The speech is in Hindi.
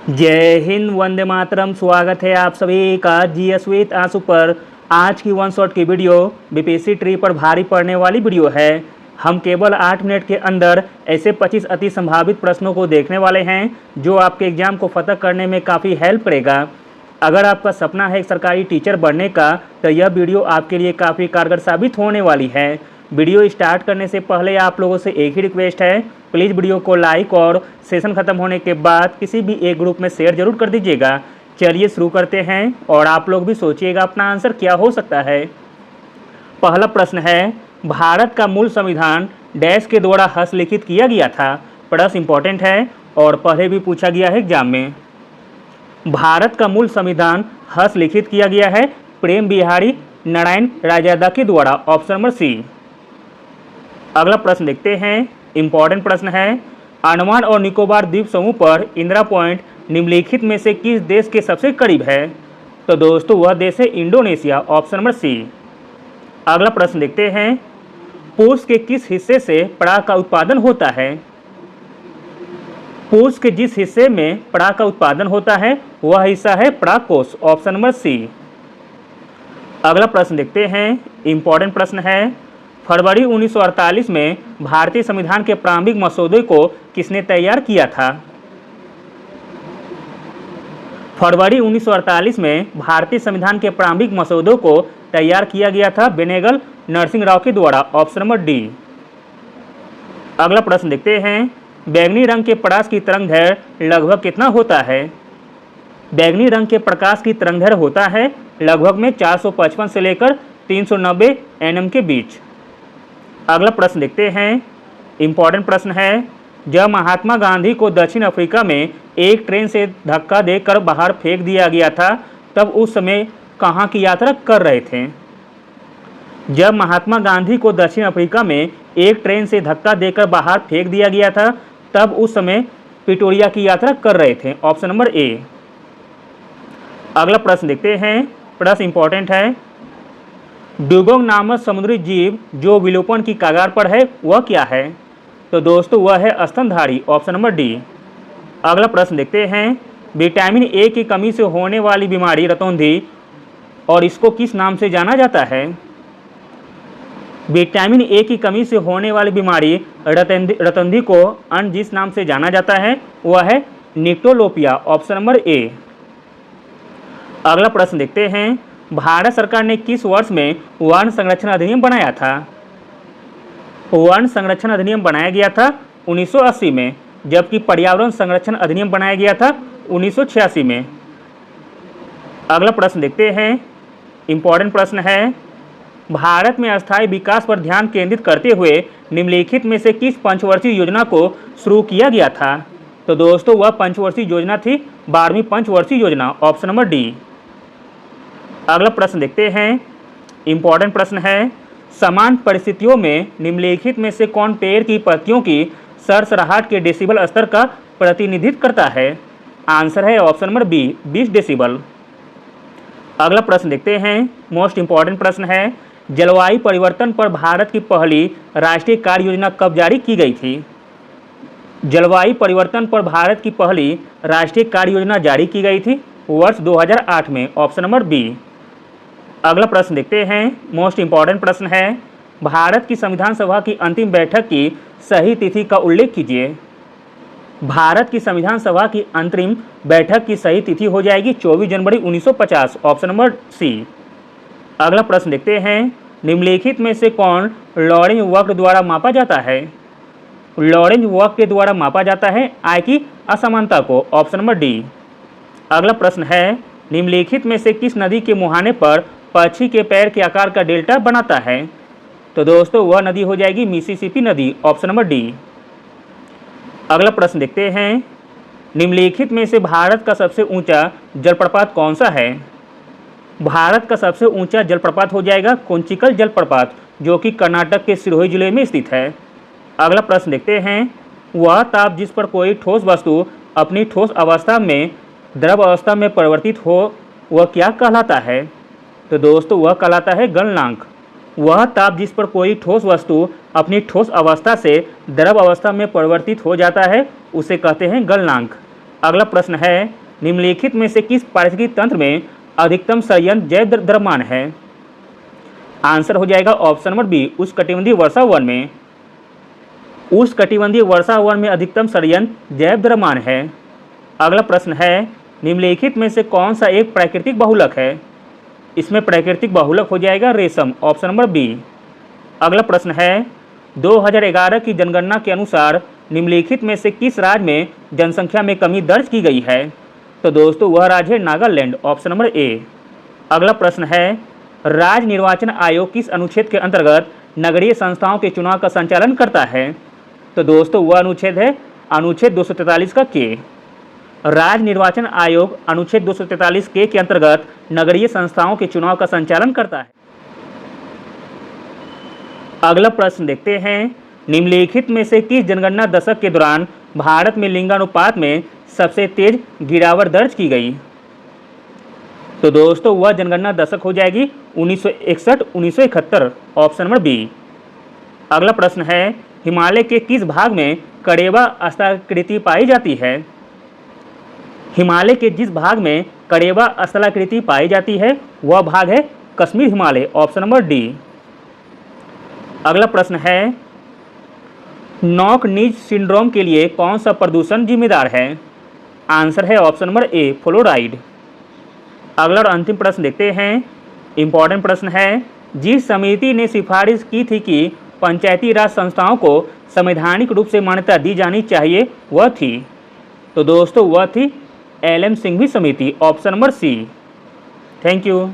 जय हिंद, वंदे मातरम। स्वागत है आप सभी का जीएस विद आंसू पर। आज की वन शॉट की वीडियो बीपीएससी ट्री पर भारी पड़ने वाली वीडियो है। हम केवल 8 मिनट के अंदर ऐसे 25 अति संभावित प्रश्नों को देखने वाले हैं जो आपके एग्जाम को फतह करने में काफ़ी हेल्प करेगा। अगर आपका सपना है एक सरकारी टीचर बनने का तो यह वीडियो आपके लिए काफ़ी कारगर साबित होने वाली है। वीडियो स्टार्ट करने से पहले आप लोगों से एक ही रिक्वेस्ट है, प्लीज़ वीडियो को लाइक और सेशन ख़त्म होने के बाद किसी भी एक ग्रुप में शेयर जरूर कर दीजिएगा। चलिए शुरू करते हैं और आप लोग भी सोचिएगा अपना आंसर क्या हो सकता है। पहला प्रश्न है, भारत का मूल संविधान डैश के द्वारा हस्तलिखित किया गया था। प्रश्न इंपॉर्टेंट है और पहले भी पूछा गया है एग्जाम में। भारत का मूल संविधान हस्तलिखित किया गया है प्रेम बिहारी नारायण रायजादा के द्वारा। Option number C. अगला प्रश्न देखते हैं, इंपॉर्टेंट प्रश्न है। अंडमान और निकोबार द्वीप समूह पर इंदिरा पॉइंट निम्नलिखित में से किस देश के सबसे करीब है? तो दोस्तों वह देश है इंडोनेशिया। Option number C. अगला प्रश्न देखते हैं, पुरुष के किस हिस्से से पराग का उत्पादन होता है? पुरुष के जिस हिस्से में पराग का उत्पादन होता है वह हिस्सा है परागकोश। Option number C. अगला प्रश्न देखते हैं, इंपॉर्टेंट प्रश्न है। फरवरी 1948 में भारतीय संविधान के प्रारंभिक मसौदे को किसने तैयार किया था? फरवरी 1948 में भारतीय संविधान के प्रारंभिक मसौदों को तैयार किया गया था बेनेगल नरसिंह राव के द्वारा। Option number D. अगला प्रश्न देखते हैं, बैंगनी रंग के प्रकाश की तरंगदैर्घ्य लगभग कितना होता है? बैंगनी रंग के प्रकाश की तरंगदैर्घ्य होता है लगभग में 455 से लेकर 390 nm के बीच। अगला प्रश्न देखते हैं, इंपॉर्टेंट प्रश्न है। जब महात्मा गांधी को दक्षिण अफ्रीका में एक ट्रेन से धक्का देकर बाहर फेंक दिया गया था तब उस समय कहाँ की यात्रा कर रहे थे? जब महात्मा गांधी को दक्षिण अफ्रीका में एक ट्रेन से धक्का देकर बाहर फेंक दिया गया था तब उस समय प्रिटोरिया की यात्रा कर रहे थे। Option number A. अगला प्रश्न देखते हैं, प्रश्न इंपॉर्टेंट है। ड्यूगोंग नामक समुद्री जीव जो विलोपन की कगार पर है वह क्या है? तो दोस्तों वह है स्तनधारी। Option number D. अगला प्रश्न देखते हैं, विटामिन ए की कमी से होने वाली बीमारी रतौंधी और इसको किस नाम से जाना जाता है? विटामिन ए की कमी से होने वाली बीमारी रतौंधी को अन्य जिस नाम से जाना जाता है वह है निक्टोलोपिया। Option number A. अगला प्रश्न देखते हैं, भारत सरकार ने किस वर्ष में वर्ण संरक्षण अधिनियम बनाया था? वर्ण संरक्षण अधिनियम बनाया गया था 1980 में, जबकि पर्यावरण संरक्षण अधिनियम बनाया गया था 1986 में। अगला प्रश्न देखते हैं, इंपॉर्टेंट प्रश्न है। भारत में अस्थायी विकास पर ध्यान केंद्रित करते हुए निम्नलिखित में से किस पंचवर्षीय योजना को शुरू किया गया था? तो दोस्तों वह पंचवर्षीय योजना थी 12वीं पंचवर्षीय योजना। Option number D. अगला प्रश्न देखते हैं, इंपॉर्टेंट प्रश्न है। समान परिस्थितियों में निम्नलिखित में से कौन पेड़ की पत्तियों की सरसराहट के डेसिबल स्तर का प्रतिनिधित्व करता है? आंसर है ऑप्शन नंबर बी, 20 डेसिबल। अगला प्रश्न देखते हैं, मोस्ट इंपॉर्टेंट प्रश्न है। जलवायु परिवर्तन पर भारत की पहली राष्ट्रीय कार्य योजना कब जारी की गई थी? जलवायु परिवर्तन पर भारत की पहली राष्ट्रीय कार्य योजना जारी की गई थी वर्ष 2008 में। Option number B. अगला प्रश्न देखते हैं, मोस्ट इंपॉर्टेंट प्रश्न है। भारत की संविधान सभा की अंतिम बैठक की सही तिथि का उल्लेख कीजिए। भारत की संविधान सभा की अंतरिम बैठक की सही तिथि हो जाएगी 24 जनवरी 1950। Option number C. अगला प्रश्न देखते हैं, निम्नलिखित में से कौन लॉरेंज वक्र द्वारा मापा जाता है? लॉरेंज वक्र के द्वारा मापा जाता है आय की असमानता को। Option number D. अगला प्रश्न है, निम्नलिखित में से किस नदी के मुहाने पर पक्षी के पैर के आकार का डेल्टा बनाता है? तो दोस्तों वह नदी हो जाएगी मिसिसिपी नदी। Option number D. अगला प्रश्न देखते हैं, निम्नलिखित में से भारत का सबसे ऊंचा जलप्रपात कौन सा है? भारत का सबसे ऊंचा जलप्रपात हो जाएगा कोंचिकल जलप्रपात जो कि कर्नाटक के सिरोही जिले में स्थित है। अगला प्रश्न देखते हैं, वह ताप जिस पर कोई ठोस वस्तु अपनी ठोस अवस्था में द्रव अवस्था में परिवर्तित हो वह क्या कहलाता है? तो दोस्तों वह कहलाता है गलनांक। वह ताप जिस पर कोई ठोस वस्तु अपनी ठोस अवस्था से द्रव अवस्था में परिवर्तित हो जाता है उसे कहते हैं गलनांक। अगला प्रश्न है, निम्नलिखित में से किस पारिस्थितिकी तंत्र में अधिकतम षड्यंत्र जैव द्रव्यमान है? आंसर हो जाएगा ऑप्शन नंबर बी, उष्णकटिबंधीय वर्षा वन में। उष्णकटिबंधीय वर्षा वन में अधिकतम षड्यंत्र जैव द्रव्यमान है। अगला प्रश्न है, निम्नलिखित में से कौन सा एक प्राकृतिक बहुलक है? इसमें प्राकृतिक बहुलक हो जाएगा रेशम, ऑप्शन नंबर बी। अगला प्रश्न है, 2011 की जनगणना के अनुसार निम्नलिखित में से किस राज्य में जनसंख्या में कमी दर्ज की गई है? तो दोस्तों वह राज्य है नागालैंड, ऑप्शन नंबर ए। अगला प्रश्न है, राज्य निर्वाचन आयोग किस अनुच्छेद के अंतर्गत नगरीय संस्थाओं के चुनाव का संचालन करता है? तो दोस्तों वह अनुच्छेद है अनुच्छेद 243 का के। राज्य निर्वाचन आयोग अनुच्छेद 243 के अंतर्गत नगरीय संस्थाओं के चुनाव का संचालन करता है। अगला प्रश्न देखते हैं, निम्नलिखित में से किस जनगणना दशक के दौरान भारत में लिंगानुपात में सबसे तेज गिरावट दर्ज की गई? तो दोस्तों वह जनगणना दशक हो जाएगी 1961-1971, ऑप्शन नंबर बी। अगला प्रश्न है, हिमालय के किस भाग में कड़ेवा स्थलाकृति पाई जाती है? हिमालय के जिस भाग में कड़ेवा स्थलाकृति पाई जाती है वह भाग है Kashmir Himalaya, option number D. अगला प्रश्न है, नॉक नीज सिंड्रोम के लिए कौन सा प्रदूषण जिम्मेदार है? आंसर है ऑप्शन नंबर ए, फ्लोराइड। अगला और अंतिम प्रश्न देखते हैं, इंपॉर्टेंट प्रश्न है, जिस समिति ने सिफारिश की थी कि पंचायती राज संस्थाओं को संवैधानिक रूप से मान्यता दी जानी चाहिए वह थी? तो दोस्तों वह थी एल एम सिंघवी समिति, option number C. Thank you.